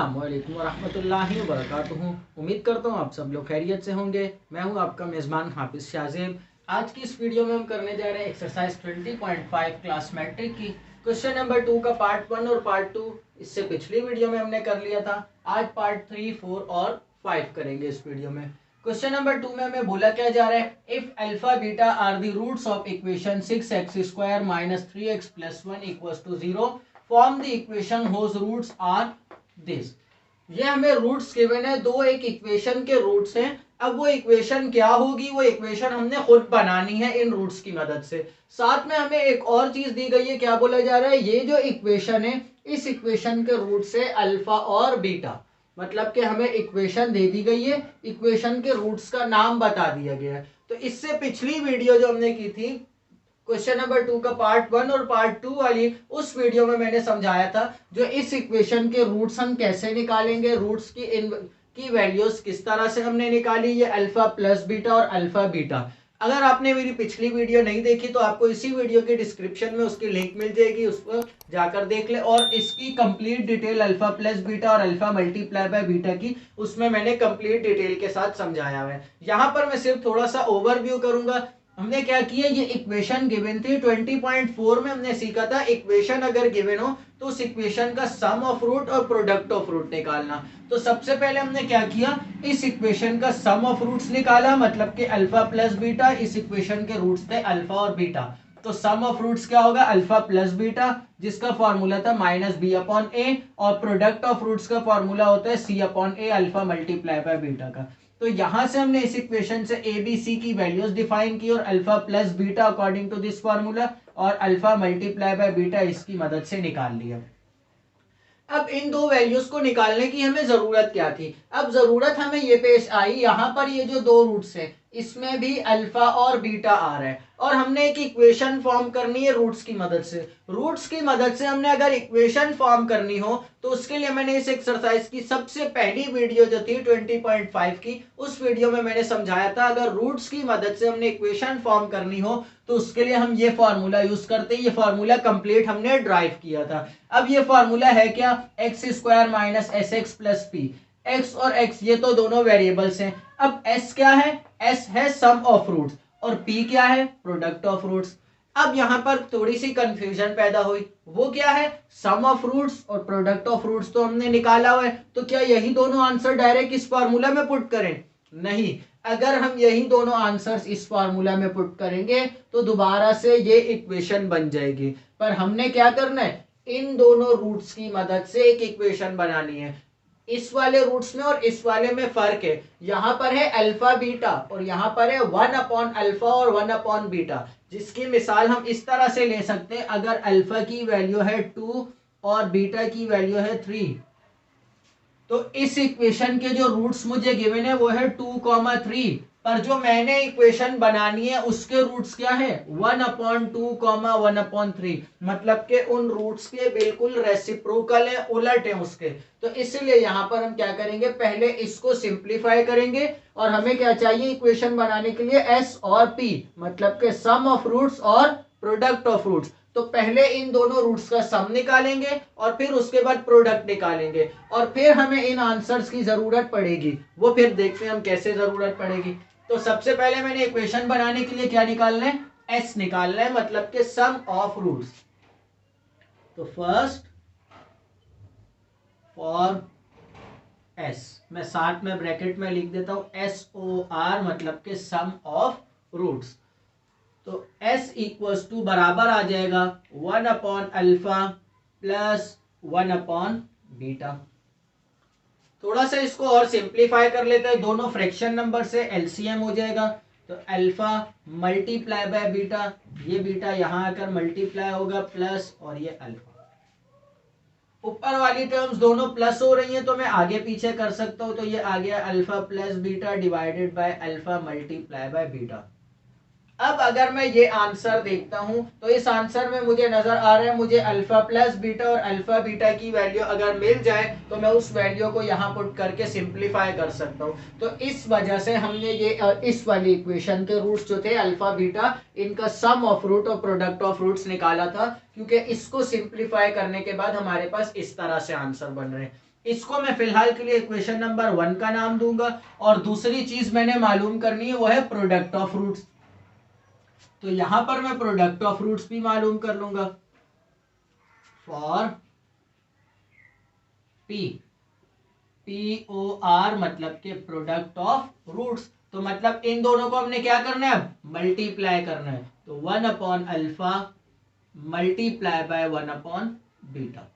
अस्सलामुअलैकुम वरहमतुल्लाहि वबरकातुहू। उम्मीद करता हूँ आप सब लोग खैरियत से होंगे। मैं हूँ आपका मेज़बान हाफिज़ शाज़ेब। आज की इस वीडियो में हम करने जा रहे हैं एक्सरसाइज 20.5 क्लास मैट्रिक की क्वेश्चन नंबर 2 का पार्ट 1 और पार्ट 2। इससे पिछली वीडियो में हमने कर लिया था। आज पार्ट 3, 4 और 5 करेंगे इस वीडियो में। क्वेश्चन नंबर 2 में हमें बोला क्या जा रहा है, if alpha beta are the roots of equation 6x² - 3x + 1 = 0, form the equation whose roots are this. ये हमें रूट्स गिवन है, दो एक इक्वेशन के रूट्स हैं। अब वो इक्वेशन क्या होगी, वो इक्वेशन हमने खुद बनानी है इन रूट्स की मदद से। साथ में हमें एक और चीज दी गई है, क्या बोला जा रहा है, ये जो इक्वेशन है इस इक्वेशन के रूट से अल्फा और बीटा, मतलब कि हमें इक्वेशन दे दी गई है, इक्वेशन के रूट्स का नाम बता दिया गया है। तो इससे पिछली वीडियो जो हमने की थी क्वेश्चन नंबर 2 का पार्ट 1 और पार्ट 2 वाली, उस वीडियो में मैंने समझाया था जो इस इक्वेशन के रूट्स हम कैसे निकालेंगे, रूट्स की वैल्यूज किस तरह से हमने निकाली, ये अल्फा प्लस बीटा और अल्फा बीटा। अगर आपने मेरी पिछली वीडियो नहीं देखी तो आपको इसी वीडियो के डिस्क्रिप्शन में उसकी लिंक मिल जाएगी, उस पर जाकर देख ले। और इसकी complete detail alpha plus beta और अल्फा मल्टीप्लाई बाय बीटा की, उसमें मैंने कंप्लीट डिटेल के साथ समझाया है। यहाँ पर मैं सिर्फ थोड़ा सा ओवरव्यू करूंगा। हमने क्या किया, ये इक्वेशन गिवन थी 20.4 में हमने सीखा था इक्वेशन अगर गिवन हो तो उस इक्वेशन का सम ऑफ रूट और प्रोडक्ट ऑफ रूट निकालना। तो सबसे पहले हमने क्या किया, इस इक्वेशन का सम ऑफ रूट्स निकाला, मतलब कि अल्फा प्लस बीटा, इस इक्वेशन के रूट्स थे अल्फा और बीटा। तो सम ऑफ रूट्स क्या होगा, अल्फा प्लस बीटा, जिसका फॉर्मूला था -b/a, और प्रोडक्ट ऑफ रूट्स का फॉर्मूला होता है c/a alpha multiply by beta का। तो यहां से हमने इस इक्वेशन से ए बी सी की वैल्यूज डिफाइन की और alpha plus beta according to this formula और अल्फा मल्टीप्लाई बाय बीटा इसकी मदद से निकाल लिया। अब इन दो वैल्यूज को निकालने की हमें जरूरत क्या थी, अब जरूरत हमें ये पेश आई, यहाँ पर ये जो दो रूट्स है इसमें भी अल्फा और बीटा आ रहा है और हमने एक इक्वेशन फॉर्म करनी है रूट्स की मदद से। रूट्स की मदद से हमने अगर इक्वेशन फॉर्म करनी हो तो उसके लिए मैंने इस एक्सरसाइज की सबसे पहली वीडियो जो थी 20.5 की, उस वीडियो में मैंने समझाया था अगर रूट्स की मदद से हमने इक्वेशन फॉर्म करनी हो तो उसके लिए हम ये फॉर्मूला यूज करते हैं। ये फॉर्मूला कंप्लीट हमने ड्राइव किया था। अब ये फॉर्मूला है क्या, x² - sx + p। x और x ये तो दोनों वेरिएबल्स हैं। अब s क्या है, s है सम ऑफ रूट्स और p क्या है, प्रोडक्ट ऑफ रूट्स। अब यहाँ पर थोड़ी सी कंफ्यूजन पैदा हुई, वो क्या है, सम ऑफ रूट्स और प्रोडक्ट ऑफ रूट्स तो हमने निकाला हुआ है, तो क्या यही दोनों आंसर डायरेक्ट इस फॉर्मूला में पुट करें, नहीं। अगर हम यही दोनों आंसर्स इस फॉर्मूला में पुट करेंगे तो दोबारा से ये इक्वेशन बन जाएगी। पर हमने क्या करना है, इन दोनों रूट्स की मदद से एक इक्वेशन बनानी है। इस वाले रूट्स में और इस वाले में फर्क है, यहाँ पर है अल्फा बीटा और यहाँ पर है 1/अल्फा और 1/बीटा, जिसकी मिसाल हम इस तरह से ले सकते हैं, अगर अल्फा की वैल्यू है 2 और बीटा की वैल्यू है 3, तो इस इक्वेशन के जो रूट्स मुझे गिवन है वो है 2,3, पर जो मैंने इक्वेशन बनानी है उसके रूट्स क्या है 1/2, 1/3, मतलब के उन रूट्स के बिल्कुल रेसिप्रोकल है, उलट है उसके। तो इसलिए यहाँ पर हम क्या करेंगे, पहले इसको सिंप्लीफाई करेंगे और हमें क्या चाहिए इक्वेशन बनाने के लिए s और p, मतलब के सम ऑफ रूट्स और प्रोडक्ट ऑफ रूट्स। तो पहले इन दोनों रूट्स का सम निकालेंगे और फिर उसके बाद प्रोडक्ट निकालेंगे और फिर हमें इन आंसर्स की जरूरत पड़ेगी, वो फिर देखते हैं हम कैसे जरूरत पड़ेगी। तो सबसे पहले मैंने इक्वेशन बनाने के लिए क्या निकालना है, s निकालना है, मतलब के सम ऑफ रूट्स। तो फर्स्ट फॉर s, मैं साथ में ब्रैकेट में लिख देता हूं SOR, मतलब के सम ऑफ रूट्स। तो s इक्वल्स टू बराबर आ जाएगा 1/अल्फा प्लस 1/बीटा। थोड़ा सा इसको और सिंप्लीफाई कर लेते हैं, दोनों फ्रैक्शन नंबर से एलसीएम हो जाएगा। तो अल्फा मल्टीप्लाई बाय बीटा, ये बीटा यहाँ आकर मल्टीप्लाई होगा प्लस, और ये अल्फा। ऊपर वाली टर्म्स दोनों प्लस हो रही हैं तो मैं आगे पीछे कर सकता हूँ, तो ये आ गया alpha plus beta divided by alpha multiply by beta. अब अगर मैं ये आंसर देखता हूं तो इस आंसर में मुझे नजर आ रहा है मुझे अल्फा प्लस बीटा और अल्फा बीटा की वैल्यू अगर मिल जाए तो मैं उस वैल्यू को यहाँ पुट करके सिंप्लीफाई कर सकता हूँ। तो इस वजह से हमने ये इस वाली इक्वेशन के रूट्स जो थे अल्फा बीटा इनका सम ऑफ रूट और प्रोडक्ट ऑफ रूट्स निकाला था, क्योंकि इसको सिंप्लीफाई करने के बाद हमारे पास इस तरह से आंसर बन रहे हैं। इसको मैं फिलहाल के लिए इक्वेशन नंबर 1 का नाम दूंगा। और दूसरी चीज मैंने मालूम करनी है वो है प्रोडक्ट ऑफ रूट्स। तो यहां पर मैं प्रोडक्ट ऑफ रूट्स भी मालूम कर लूंगा। फॉर POR मतलब के प्रोडक्ट ऑफ रूट्स, तो मतलब इन दोनों को हमने क्या करना है, मल्टीप्लाई करना है। तो 1 upon alpha multiply bye 1 upon beta.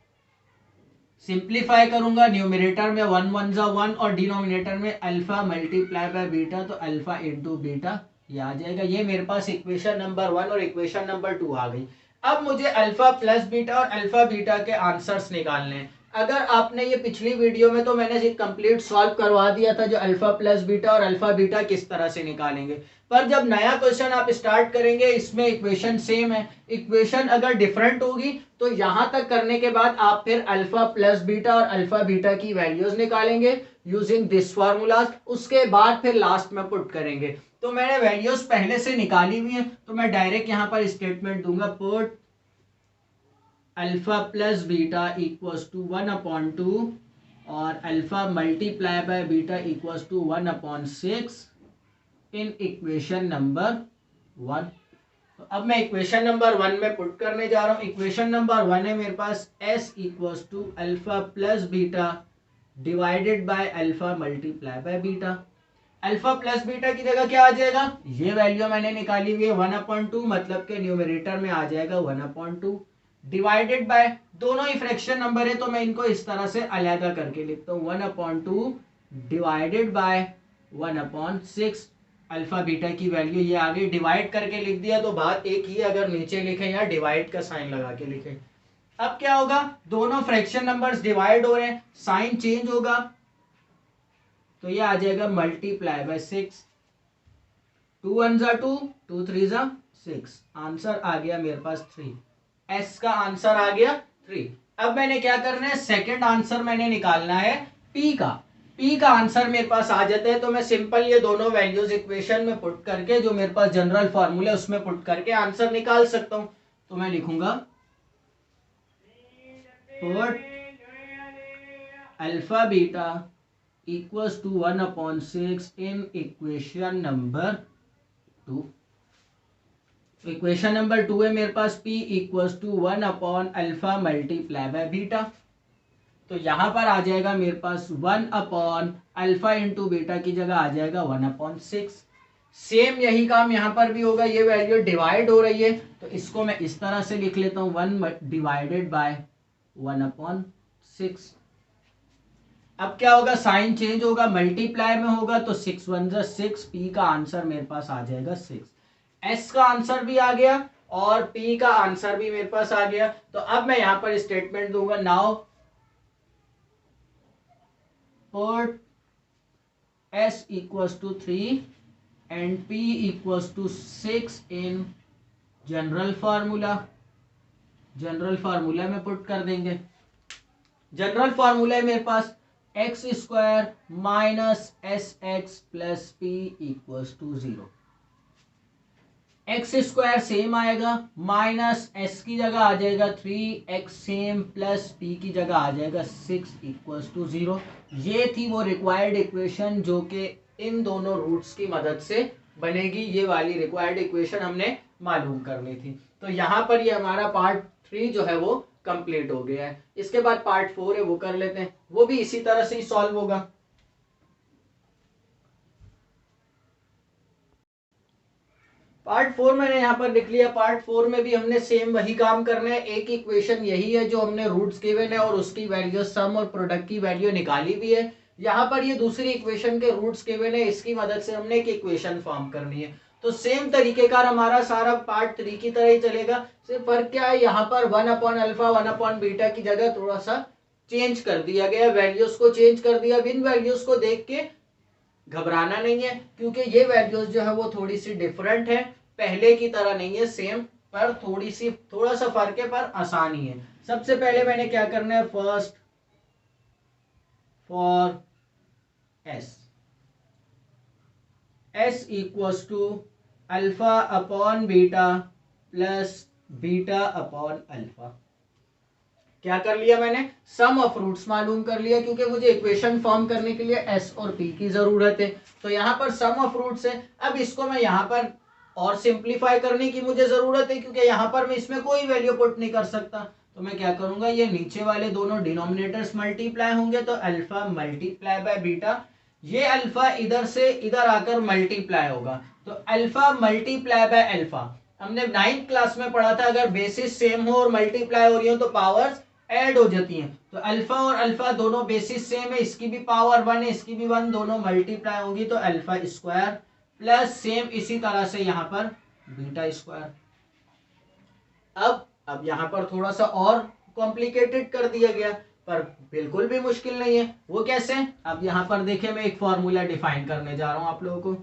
Simplify करूंगा, न्यूमरेटर में 1 1 जा 1 और डिनोमिनेटर में अल्फा मल्टीप्लाई बाय बीटा, तो अल्फा इंटू बीटा ये आ जाएगा। ये मेरे पास इक्वेशन नंबर 1 और इक्वेशन नंबर 2 आ गई। अब मुझे अल्फा प्लस बीटा और अल्फा बीटा के आंसर्स निकालने हैं। अगर आपने ये पिछली वीडियो में तो मैंने कंप्लीट सॉल्व करवा दिया था जो अल्फा प्लस बीटा और अल्फा बीटा किस तरह से निकालेंगे, पर जब नया क्वेश्चन आप स्टार्ट करेंगे इसमें इक्वेशन सेम है, इक्वेशन अगर डिफरेंट होगी तो यहां तक करने के बाद आप फिर अल्फा प्लस बीटा और अल्फा बीटा की वैल्यूज निकालेंगे यूजिंग दिस फार्मूलाज, उसके बाद फिर लास्ट में पुट करेंगे। तो मैंने वैल्यूज पहले से निकाली हुई है, तो मैं डायरेक्ट यहां पर स्टेटमेंट दूंगा, put alpha plus beta equals to 1 upon 2 और alpha multiply by beta equals to 1 upon 6 in equation number 1। तो अब मैं इक्वेशन नंबर 1 में पुट करने जा रहा हूं। इक्वेशन नंबर 1 है मेरे पास s equals to alpha plus beta divided by alpha multiply by beta. Alpha plus beta की जगह क्या आ जाएगा, ये वैल्यू मैंने निकाली हुई है 1/2, मतलब के न्यूमरेटर में आ जाएगा 1/2 डिवाइडेड बाय, दोनों ही फ्रैक्शन नंबर है तो मैं इनको इस तरह से अलग करके लिखता हूँ 1/2 डिवाइडेड बाय 1/6। अल्फा बीटा की वैल्यू ये आ गई, डिवाइड करके लिख दिया तो बात एक ही, अगर नीचे लिखें या डिवाइड का साइन लगा के लिखें। अब क्या होगा, दोनों फ्रैक्शन नंबर्स डिवाइड हो रहे हैं, साइन चेंज होगा तो ये आ जाएगा मल्टीप्लाई बाय 6, 2 1 जा 2, 2 3 जा 6, आंसर आ गया मेरे पास 3। एस का आंसर आ गया 3। अब मैंने क्या करना है, सेकंड आंसर मैंने निकालना है पी का। पी का आंसर मेरे पास आ जाता है तो मैं सिंपल ये दोनों वैल्यूज इक्वेशन में पुट करके जो मेरे पास जनरल फॉर्मूला उसमें पुट करके आंसर निकाल सकता हूं। तो मैं लिखूंगा put alpha beta equals to 1/6 in equation number 2। Equation number 2 है मेरे पास p equals to 1 upon alpha multiply by beta. तो यहां पर आ जाएगा मेरे पास 1 अपॉन अल्फा इंटू बीटा की जगह आ जाएगा 1/6। सेम यही काम यहां पर भी होगा, ये वैल्यू डिवाइड हो रही है तो इसको मैं इस तरह से लिख लेता हूं 1 डिवाइडेड बाय 1/6। अब क्या होगा, साइन चेंज होगा, मल्टीप्लाई में होगा तो 6 1 जा 6, पी का आंसर मेरे पास आ जाएगा 6। एस का आंसर भी आ गया और पी का आंसर भी मेरे पास आ गया। तो अब मैं यहां पर स्टेटमेंट दूंगा, now put S equals to 3 and P equals to 6 in general formula. General formula में पुट कर देंगे। जनरल फार्मूला है मेरे पास x square minus S x plus P equals to 0। X square same आएगा, माइनस एस की जगह आ जाएगा 3x सेम, प्लस पी की जगह आ जाएगा 6 इक्वल्स टू 0। ये थी वो रिक्वायर्ड इक्वेशन जो कि इन दोनों रूट्स की मदद से बनेगी। ये वाली रिक्वायर्ड इक्वेशन हमने मालूम करनी थी। तो यहाँ पर ये हमारा पार्ट 3 जो है वो कंप्लीट हो गया है। इसके बाद पार्ट 4 है वो कर लेते हैं, वो भी इसी तरह से ही सॉल्व होगा। पार्ट 4 मैंने यहाँ पर लिख लिया। पार्ट 4 में भी हमने सेम वही काम करना है। एक इक्वेशन यही है जो हमने रूट्स गिवन है और उसकी वैल्यू सम और प्रोडक्ट की वैल्यू निकाली भी है। यहाँ पर ये दूसरी इक्वेशन के रूट्स गिवन है, इसकी मदद से हमने एक इक्वेशन फॉर्म करनी है। तो सेम तरीके का हमारा सारा पार्ट 3 की तरह ही चलेगा। सिर्फ फर्क क्या है, यहाँ पर 1 अपॉन अल्फा 1 अपॉन बीटा की जगह थोड़ा सा चेंज कर दिया गया, वैल्यूज को चेंज कर दिया। इन वैल्यूज को देख के घबराना नहीं है क्योंकि ये वैल्यूज जो है वो थोड़ी सी डिफरेंट है। पहले की तरह नहीं है सेम, पर थोड़ा सा फर्क है, पर आसान ही है। सबसे पहले मैंने क्या करना है, first for S equals to alpha upon beta plus beta upon alpha. क्या कर लिया मैंने, सम ऑफ रूट्स मालूम कर लिया, क्योंकि मुझे इक्वेशन फॉर्म करने के लिए एस और पी की जरूरत है। तो यहाँ पर सम ऑफ रूट्स है। अब इसको मैं यहाँ पर और सिंप्लीफाई करने की मुझे जरूरत है, क्योंकि यहाँ पर मैं इसमें कोई वैल्यू पुट नहीं कर सकता। तो मैं क्या करूंगा, ये नीचे वाले दोनों डिनोमिनेटर्स मल्टीप्लाई होंगे, तो अल्फा मल्टीप्लाई बाय बीटा, ये अल्फा इधर से इधर आकर मल्टीप्लाई होगा, तो अल्फा मल्टीप्लाई बाय अल्फा। हमने 9th क्लास में पढ़ा था, अगर बेसिस सेम हो और मल्टीप्लाई हो रही हो तो पावर्स ऐड हो जाती हैं। तो अल्फा और अल्फा दोनों बेसिस सेम है, इसकी भी पावर 1 है, इसकी भी 1, दोनों मल्टीप्लाई होगी, तो अल्फा स्क्वायर प्लस सेम इसी तरह से यहाँ पर बीटा स्क्वायर। अब यहाँ पर थोड़ा सा और कॉम्प्लिकेटेड कर दिया गया, पर बिल्कुल भी मुश्किल नहीं है। वो कैसे, अब यहाँ पर देखें, मैं एक फॉर्मूला डिफाइन करने जा रहा हूँ आप लोगों को,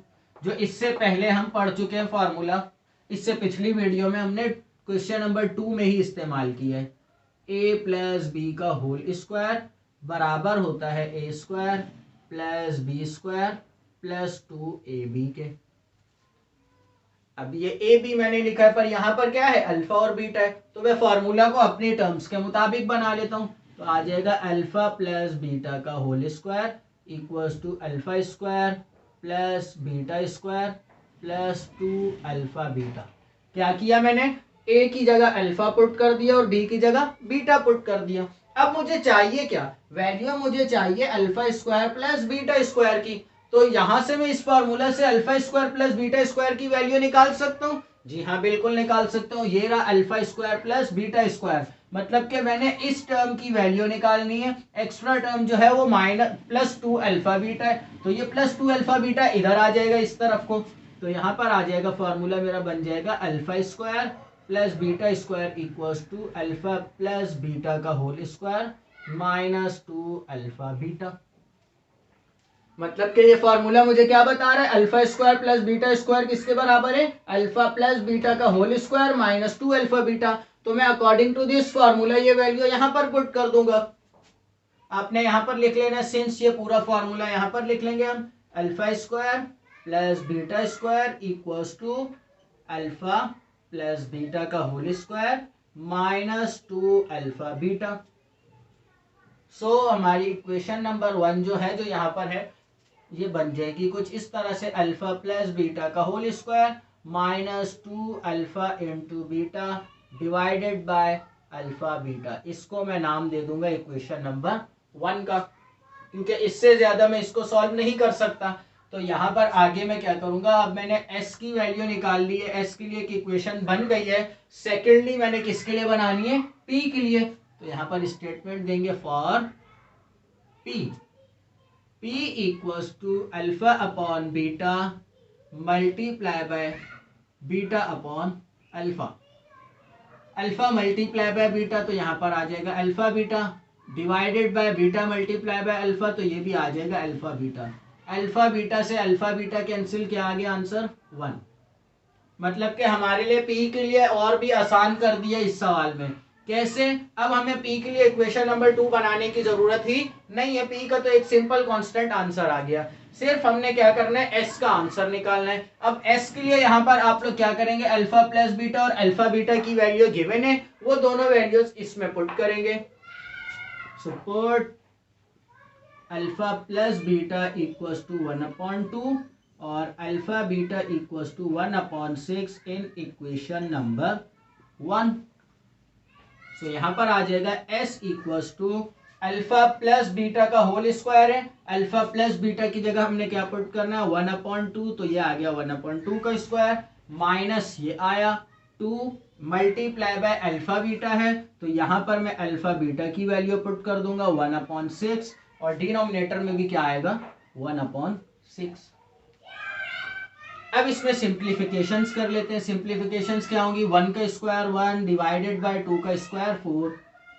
जो इससे पहले हम पढ़ चुके हैं फॉर्मूला। इससे पिछली वीडियो में हमने क्वेश्चन नंबर 2 में ही इस्तेमाल किया है। ए प्लस बी का होल स्क्वायर बराबर होता है a square plus b square plus 2ab के। अब ये ए बी मैंने लिखा है, पर यहाँ पर क्या है, अल्फा और बीटा है, तो मैं फॉर्मूला को अपनी टर्म्स के मुताबिक बना लेता हूँ। तो आ जाएगा अल्फा प्लस बीटा का whole square equals to alpha square plus beta square plus 2 alpha beta. क्या किया मैंने, ए की जगह अल्फा पुट कर दिया और बी की जगह बीटा पुट कर दिया। अब मुझे चाहिए क्या, वैल्यू मुझे चाहिए alpha square plus beta square की। तो यहां से मैं इस फॉर्मूला से alpha square plus beta square की वैल्यू निकाल सकता हूँ। जी हाँ, बिल्कुल निकाल सकता हूँ। ये रहा alpha square plus beta square, मतलब कि मैंने इस टर्म की वैल्यू निकालनी है। एक्स्ट्रा टर्म जो है वो प्लस 2 अल्फा बीटा है, तो ये प्लस 2 अल्फा बीटा इधर आ जाएगा इस तरफ को। तो यहाँ पर आ जाएगा, फॉर्मूला मेरा बन जाएगा alpha square plus beta square equals to alpha plus beta का whole square minus 2 alpha beta. मतलब कि ये फॉर्मूला मुझे क्या बता रहा है, alpha square plus beta square किसके बराबर है, अल्फा प्लस बीटा का whole square minus 2 alpha beta. तो मैं अकॉर्डिंग टू दिस फॉर्मूला ये वैल्यू यहाँ पर पुट कर दूंगा। आपने यहाँ पर लिख लेना, सिंस ये पूरा फॉर्मूला यहाँ पर लिख लेंगे हम, alpha square plus beta square equals to alpha plus beta का whole square minus 2 alpha beta. So हमारी इक्वेशन नंबर 1 जो है, जो यहाँ पर है, ये बन जाएगी कुछ इस तरह से, अल्फा प्लस बीटा का whole square minus 2 alpha into beta divided by alpha beta. इसको मैं नाम दे दूंगा इक्वेशन नंबर 1 का, क्योंकि इससे ज्यादा मैं इसको सॉल्व नहीं कर सकता। तो यहाँ पर आगे मैं क्या करूंगा, अब मैंने s की वैल्यू निकाल ली है, s के लिए एक इक्वेशन बन गई है। सेकेंडली मैंने किसके लिए बनानी है, p के लिए। तो यहाँ पर स्टेटमेंट देंगे for p equals to alpha upon beta multiply by beta upon alpha. Alpha multiply by beta, तो यहाँ पर आ जाएगा alpha beta divided by beta multiply by alpha, तो ये भी आ जाएगा अल्फा बीटा। अल्फा बीटा से अल्फा बीटा कैंसिल, क्या आ गया आंसर 1। मतलब कि हमारे लिए पी के लिए और भी आसान कर दिया इस सवाल में। कैसे, अब हमें पी के लिए इक्वेशन नंबर 2 बनाने की जरूरत ही नहीं है, पी का तो एक सिंपल कांस्टेंट आंसर आ गया। सिर्फ हमने क्या करना है, एस का आंसर निकालना है। अब एस के लिए यहाँ पर आप लोग क्या करेंगे, अल्फा प्लस बीटा और अल्फा बीटा की वैल्यू गिवन है, वो दोनों वैल्यूज इसमें पुट करेंगे। Support alpha plus beta equals to 1/2 और alpha beta equals to 1/6 in equation number 1। So यहाँ पर आ जाएगा s equals to alpha plus beta का होल स्क्वायर है। अल्फा प्लस बीटा की जगह हमने क्या पुट करना है, 1/2, तो ये आ गया 1/2 का स्क्वायर माइनस ये आया 2 मल्टीप्लाई बाय अल्फा बीटा है, तो यहाँ पर मैं अल्फा बीटा की वैल्यू पुट कर दूंगा 1/6 और डिनोमिनेटर में भी क्या आएगा 1/6। अब इसमें सिंप्लीफिकेशंस कर लेते हैं। सिंप्लीफिकेशंस क्या होंगी, 1 का स्क्वायर 1 डिवाइडेड बाय 2 का स्क्वायर 4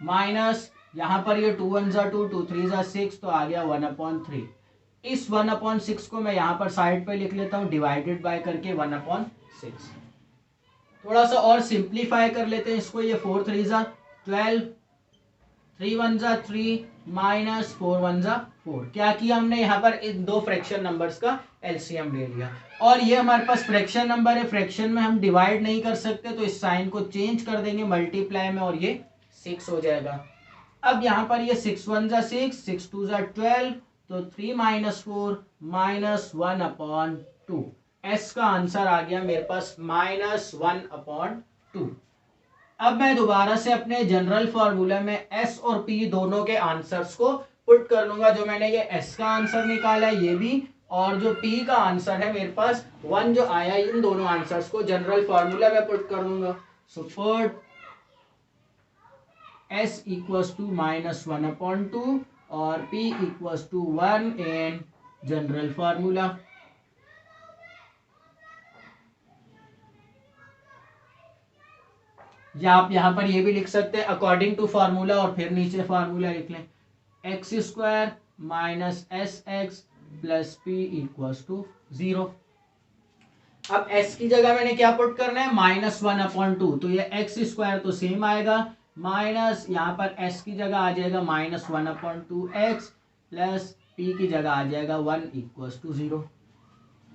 माइनस यहाँ पर ये 2 1 2 2 3 6, तो आ गया 1/3। इस 1/6 को मैं यहाँ पर साइड पे लिख लेता हूँ डिवाइडेड बाय करके 1/6। थोड़ा सा और सिंप्लीफाई कर लेते हैं इसको। ये 4 3 जा 12, 3 1 जा 3 माइनस 4 1 जा 4। क्या किया हमने यहाँ पर इन दो फ्रैक्शन नंबर्स का एलसीएम ले लिया। और ये हमारे पास फ्रैक्शन नंबर है, फ्रैक्शन में हम डिवाइड नहीं कर सकते तो इस साइन को चेंज कर देंगे मल्टीप्लाई में और ये 6 हो जाएगा। अब यहाँ पर ये 6 1 जा 6, 6 2 जा 12, तो 3 माइनस 4 माइनस 1/2। एस का आंसर आ गया मेरे पास -1/2। अब मैं दोबारा से अपने जनरल फॉर्मूला में एस और पी दोनों के आंसर्स को पुट कर लूंगा। जो मैंने ये एस का आंसर निकाला है ये भी, और जो पी का आंसर है मेरे पास 1 जो आया, इन दोनों आंसर्स को जनरल फॉर्मूला में पुट कर दूंगा। So put S equals to -1/2 और P equals to 1 in general formula. या आप यहां पर ये भी लिख सकते हैं अकॉर्डिंग टू फार्मूला और फिर नीचे फार्मूला लिख लें, x² minus SX plus P equals to 0। अब s की जगह मैंने क्या पुट करना है, -1/2, तो ये x² तो सेम आएगा, माइनस यहाँ पर s की जगह आ जाएगा -1/2x प्लस p की जगह आ जाएगा 1 इक्वल्स टू 0।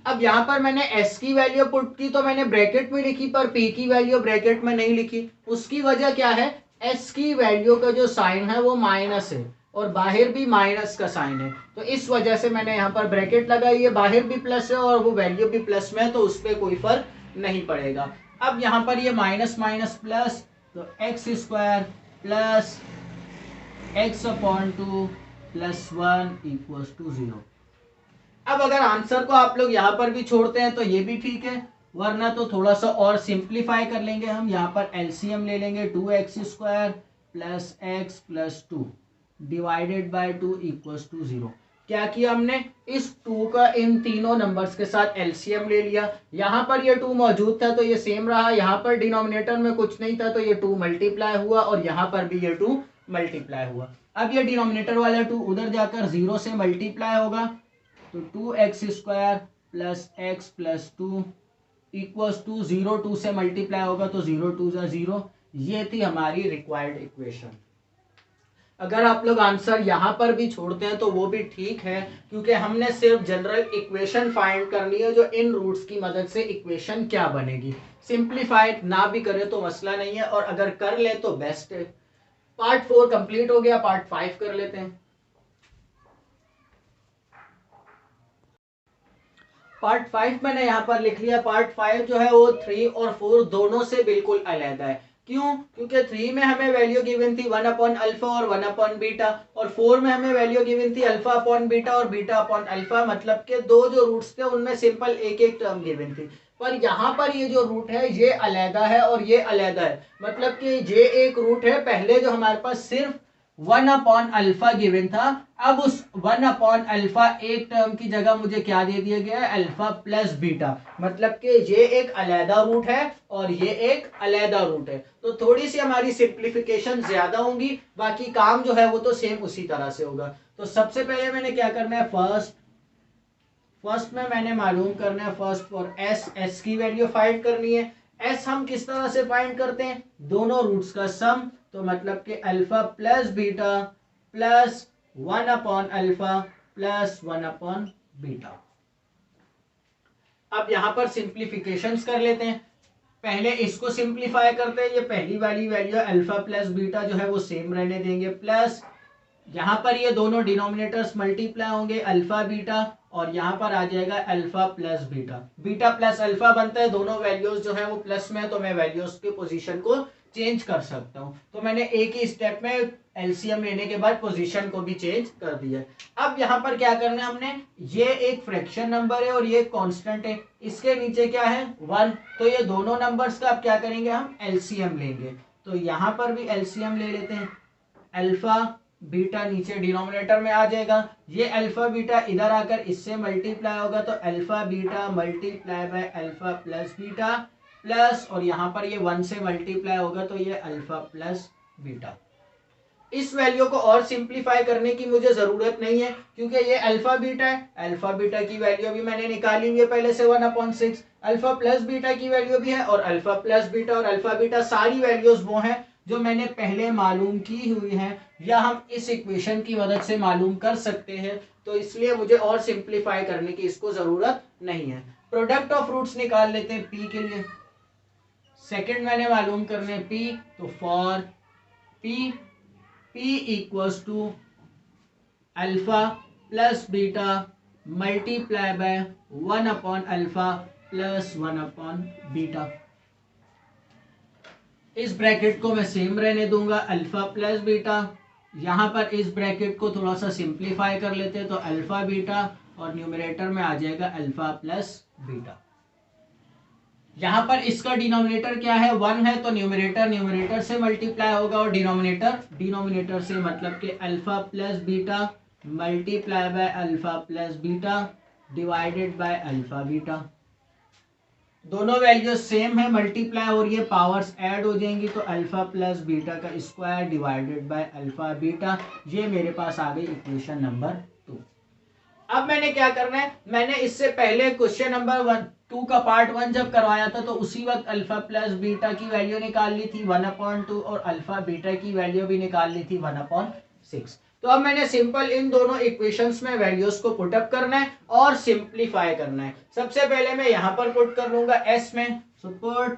अब यहाँ पर मैंने s की वैल्यू पुट की तो मैंने ब्रैकेट में लिखी, पर p की वैल्यू ब्रैकेट में नहीं लिखी। उसकी वजह क्या है, s की वैल्यू का जो साइन है वो माइनस है और बाहर भी माइनस का साइन है, तो इस वजह से मैंने यहाँ पर ब्रैकेट लगाई है। बाहर भी प्लस है और वो वैल्यू भी प्लस में है, तो उस पर कोई फर्क नहीं पड़ेगा। अब यहाँ पर ये माइनस माइनस प्लस, तो x² plus x/2 plus 1 equals to 0। अब अगर आंसर को आप लोग यहाँ पर भी छोड़ते हैं तो ये भी ठीक है, वरना तो थोड़ा सा और सिंप्लीफाई कर लेंगे हम। यहाँ पर एलसीएम ले लेंगे, 2x² plus x plus 2 divided by 2 equals to 0। क्या किया हमने, इस 2 का इन तीनों नंबर्स के साथ एलसीएम ले लिया। यहाँ पर ये 2 मौजूद था तो ये सेम रहा, यहाँ पर डिनोमिनेटर में कुछ नहीं था तो ये 2 मल्टीप्लाई हुआ और यहाँ पर भी ये 2 मल्टीप्लाई हुआ। अब ये डिनोमिनेटर वाला 2 उधर जाकर 0 से मल्टीप्लाई होगा, तो 2x² plus x plus 2 equals to 0, 2 से मल्टीप्लाई होगा तो 0 2 जा 0। ये थी हमारी रिक्वायर्ड इक्वेशन। अगर आप लोग आंसर यहाँ पर भी छोड़ते हैं तो वो भी ठीक है, क्योंकि हमने सिर्फ जनरल इक्वेशन फाइंड करनी है जो इन रूट्स की मदद से इक्वेशन क्या बनेगी। सिंप्लीफाइड ना भी करें तो मसला नहीं है, और अगर कर ले तो बेस्ट है। पार्ट 4 कंप्लीट हो गया, पार्ट 5 कर लेते हैं। पार्ट 5 मैंने यहाँ पर लिख लिया। पार्ट 5 जो है वो 3 और 4 दोनों से बिल्कुल अलग है। क्यों, क्योंकि 3 में हमें वैल्यू गिवन थी 1/अल्फा और 1/बीटा, और 4 में हमें वैल्यू गिवन थी अल्फा/बीटा और बीटा/अल्फा। मतलब के दो जो रूट्स थे उनमें सिंपल एक एक टर्म गिवन थी, पर यहाँ पर ये जो रूट है ये अलहदा है और ये अलहदा है। मतलब कि ये एक रूट है, पहले जो हमारे पास सिर्फ 1/अल्फा गिवन था, अब उस 1/अल्फा एक टर्म की जगह मुझे क्या दे दिया गया है, अल्फा प्लस बीटा। मतलब कि ये एक अलहदा रूट है और ये एक अलहदा रूट है, तो थोड़ी सी हमारी सिंप्लीफिकेशन ज्यादा होंगी, बाकी काम जो है वो तो सेम उसी तरह से होगा। तो सबसे पहले मैंने क्या करना है, फर्स्ट में मैंने मालूम करना है फर्स्ट फॉर एस की वैल्यू फाइंड करनी है। एस हम किस तरह से फाइंड करते हैं, दोनों रूट्स का सम, तो मतलब कि अल्फा प्लस बीटा प्लस 1/अल्फा प्लस 1/बीटा। अब यहां पर सिंप्लीफिकेशंस कर लेते हैं। पहले इसको सिंप्लीफाई करते हैं, ये पहली वाली वैल्यू अल्फा प्लस बीटा जो है वो सेम रहने देंगे, प्लस यहाँ पर ये दोनों डिनोमिनेटर्स मल्टीप्लाई होंगे अल्फा बीटा, और यहाँ पर आ जाएगा alpha plus beta. Beta plus alpha बनता है, दोनों वैल्यूज जो है वो प्लस में है, तो मैं वैल्यूज के पोजीशन को चेंज कर सकता हूँ। तो मैंने एक ही स्टेप में एलसीएम लेने के बाद पोजीशन को भी चेंज कर दिया। अब यहाँ पर क्या करना है हमने, ये एक फ्रैक्शन नंबर है और ये कांस्टेंट है, इसके नीचे क्या है 1, तो ये दोनों नंबर्स का अब क्या करेंगे हम एलसीएम लेंगे। तो यहाँ पर भी एलसीएम ले लेते हैं, अल्फा बीटा नीचे डिनोमिनेटर में आ जाएगा, ये अल्फा बीटा इधर आकर इससे मल्टीप्लाई होगा, तो alpha beta multiply by alpha plus beta plus, और यहाँ पर ये 1 से मल्टीप्लाई होगा तो ये अल्फा प्लस बीटा। इस वैल्यू को और सिंप्लीफाई करने की मुझे जरूरत नहीं है, क्योंकि ये अल्फा बीटा है। अल्फा बीटा की वैल्यू भी मैंने निकाली हुई है पहले से 1/6। अल्फा प्लस बीटा की वैल्यू भी है, और अल्फा प्लस बीटा और अल्फा बीटा सारी वैल्यूज वो हैं जो मैंने पहले मालूम की हुई हैं, या हम इस इक्वेशन की मदद से मालूम कर सकते हैं। तो इसलिए मुझे और सिंप्लीफाई करने की इसको जरूरत नहीं है। प्रोडक्ट ऑफ रूट्स निकाल लेते हैं पी के लिए। सेकंड मैंने मालूम करने पी, तो for p, p equals to alpha plus beta multiply by 1/अल्फा प्लस 1/बीटा। इस ब्रैकेट को मैं सेम रहने दूंगा, अल्फा प्लस बीटा। यहां पर इस ब्रैकेट को थोड़ा सा सिंप्लीफाई कर लेते हैं, तो अल्फा बीटा और न्यूमरेटर में आ जाएगा अल्फा प्लस बीटा। यहां पर इसका डिनोमिनेटर क्या है, 1 है, तो न्यूमरेटर से मल्टीप्लाई होगा, और डिनोमिनेटर से मतलब कि alpha plus beta multiply by alpha plus beta divided by alpha beta. दोनों वैल्यूज सेम है, मल्टीप्लाई हो रही है, पावर्स ऐड हो जाएंगी, तो अल्फा प्लस बीटा का square divided by alpha beta. ये मेरे पास आ गई इक्वेशन नंबर 2। अब मैंने क्या करना है, मैंने इससे पहले क्वेश्चन नंबर 2 का पार्ट 1 जब करवाया था, तो उसी वक्त अल्फा प्लस बीटा की वैल्यू निकाल ली थी 1/2, और अल्फा बीटा की वैल्यू भी निकाल ली थी 1/6। तो अब मैंने सिंपल इन दोनों इक्वेशंस में वैल्यूज को पुटअप करना है और सिंप्लीफाई करना है। सबसे पहले मैं यहां पर पुट कर लूंगा एस में, so put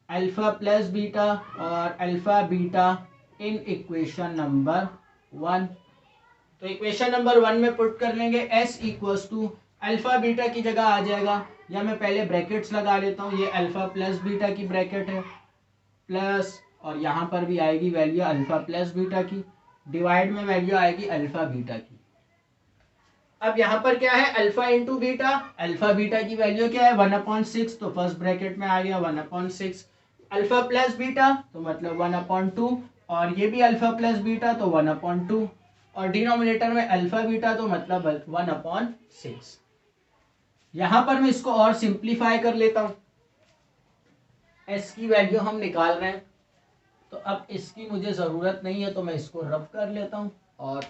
alpha plus beta और alpha beta in equation number 1। तो इक्वेशन नंबर 1 में पुट कर लेंगे s equals to alpha beta की जगह आ जाएगा, या मैं पहले ब्रैकेट्स लगा लेता हूँ, ये अल्फा प्लस बीटा की ब्रैकेट है, प्लस, और यहाँ पर भी आएगी वैल्यू अल्फा प्लस बीटा की, डिवाइड में वैल्यू आएगी अल्फा बीटा की। अब यहाँ पर क्या है, alpha into beta, alpha beta की वैल्यू क्या है 1/6, तो फर्स्ट ब्रैकेट में आ गया 1/6। अल्फा प्लस बीटा तो मतलब 1/2, और ये भी अल्फा प्लस बीटा तो 1/2, और डिनोमिनेटर में अल्फा बीटा तो मतलब 1/6। यहां पर मैं इसको और सिंप्लीफाई कर लेता हूं। एस की वैल्यू हम निकाल रहे हैं, तो अब इसकी मुझे जरूरत नहीं है, तो मैं इसको रब कर लेता हूं, और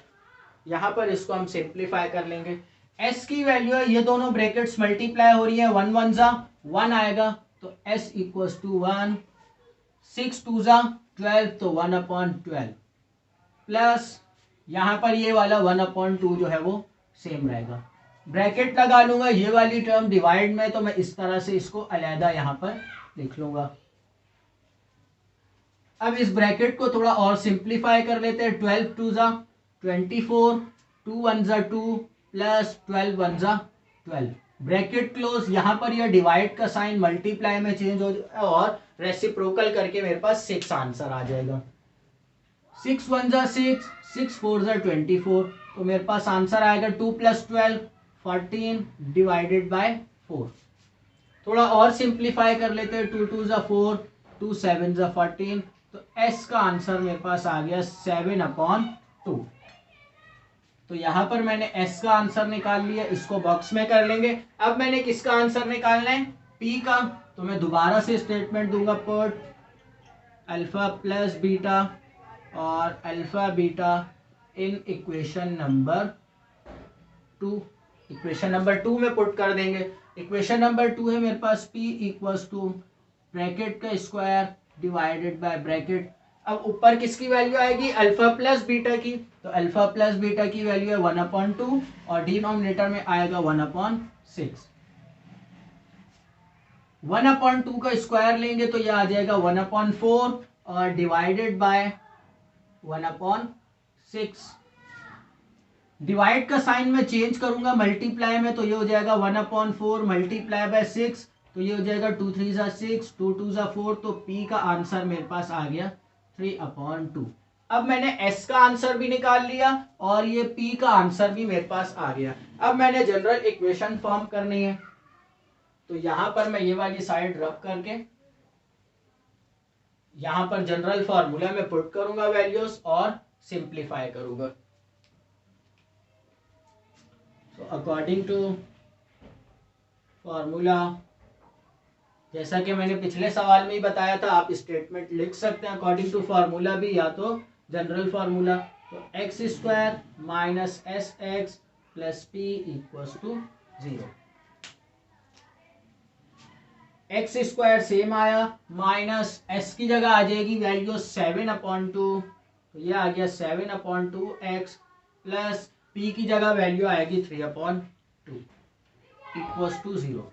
यहां पर इसको हम सिंप्लीफाई कर लेंगे। एस की वैल्यू है, ये दोनों ब्रैकेट्स मल्टीप्लाई हो रही है, 1 1 जा 1 आएगा, तो एस इक्वल्स टू 1, 6 2 जा 12, तो 1/12, प्लस यहां पर ये वाला 1/2 जो है वो सेम रहेगा। ब्रैकेट लगा लूंगा, ये वाली टर्म डिवाइड में, तो मैं इस तरह से इसको अलहदा यहां पर लिख लूंगा। अब इस ब्रैकेट को थोड़ा और सिंप्लीफाई कर लेते हैं, 12 2 जा 24, 2 1 जा 2, प्लस 12 1 जा 12, ब्रैकेट क्लोज। यहां पर यह डिवाइड का साइन मल्टीप्लाई में चेंज हो जाएगा, और रेसिप्रोकल करके मेरे पास 6 आंसर आ जाएगा। 6 1 जा 6, 6 4 जा 24, तो मेरे पास आंसर आएगा 2 + 12 14 डिवाइडेड बाय 4। थोड़ा और सिंप्लीफाई कर लेते हैं, 2 2 जा 4, 2 7 जा 14, तो एस का आंसर मेरे पास आ गया 7/2। तो यहां पर मैंने एस का आंसर निकाल लिया, इसको बॉक्स में कर लेंगे। अब मैंने किसका आंसर निकालना है, पी का, तो मैं दोबारा से स्टेटमेंट दूंगा, पुट अल्फा प्लस बीटा और alpha beta in equation number 2। Equation number 2 में पुट कर देंगे। इक्वेशन नंबर 2 है मेरे पास p इक्वल्स टू ब्रैकेट का स्क्वायर डिवाइडेड बाय ब्रैकेट। अब ऊपर किसकी वैल्यू आएगी, अल्फा प्लस बीटा की, तो अल्फा प्लस बीटा की वैल्यू है 1/2, और डिनोमिनेटर में आएगा 1/6। 1/2 का स्क्वायर लेंगे तो यह आ जाएगा 1/4, और डिवाइडेड बाय 1/6। डिवाइड का साइन में चेंज करूंगा मल्टीप्लाई में, तो ये हो जाएगा 1/4 मल्टीप्लाई बाय 6, तो ये हो जाएगा 2 3 जा 6, 2 2 जा 4, तो p का आंसर मेरे पास आ गया 3/2। अब मैंने s का आंसर भी निकाल लिया, और ये p का आंसर भी मेरे पास आ गया। अब मैंने जनरल इक्वेशन फॉर्म करनी है, तो यहां पर मैं ये वाली साइड रब करके यहां पर जनरल फॉर्मूला में पुट करूंगा वैल्यूज और सिंप्लीफाई करूंगा। So according to formula, जैसा कि मैंने पिछले सवाल में ही बताया था, आप स्टेटमेंट लिख सकते हैं अकॉर्डिंग टू फार्मूला भी, या तो जनरल फार्मूला। तो X square minus S x plus P equals to 0। X square same आया, माइनस एस की जगह आ जाएगी वैल्यू 7/2, तो ये आ गया 7/2 एक्स, प्लस पी की जगह वैल्यू आएगी 3/2 इक्वल्स टू 0।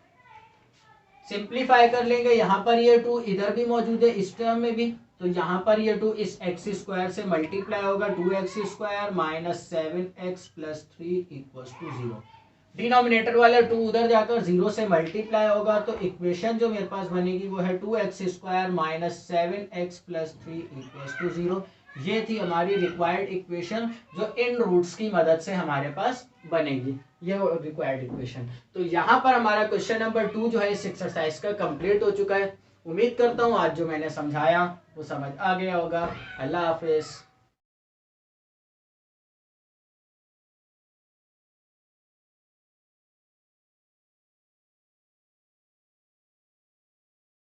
सिंप्लीफाई कर लेंगे, यहाँ पर ये 2 इधर भी मौजूद है इस टर्म में भी, तो यहाँ पर ये 2 इस एक्स स्क्वायर से मल्टीप्लाई होगा, 2x square minus 7x plus 3 equals to 0। Denominator वाला 2 उधर जाकर 0 से मल्टीप्लाई होगा, तो इक्वेशन जो मेरे पास बनेगी वो है 2x square minus 7x plus 3 equals to 0। ये थी हमारी रिक्वायर्ड इक्वेशन जो इन रूट्स की मदद से हमारे पास बनेगी, ये रिक्वायर्ड इक्वेशन। तो यहाँ पर हमारा क्वेश्चन नंबर 2 जो है इस एक्सरसाइज का कंप्लीट हो चुका है। उम्मीद करता हूँ आज जो मैंने समझाया वो समझ आ गया होगा। अल्लाह हाफिज।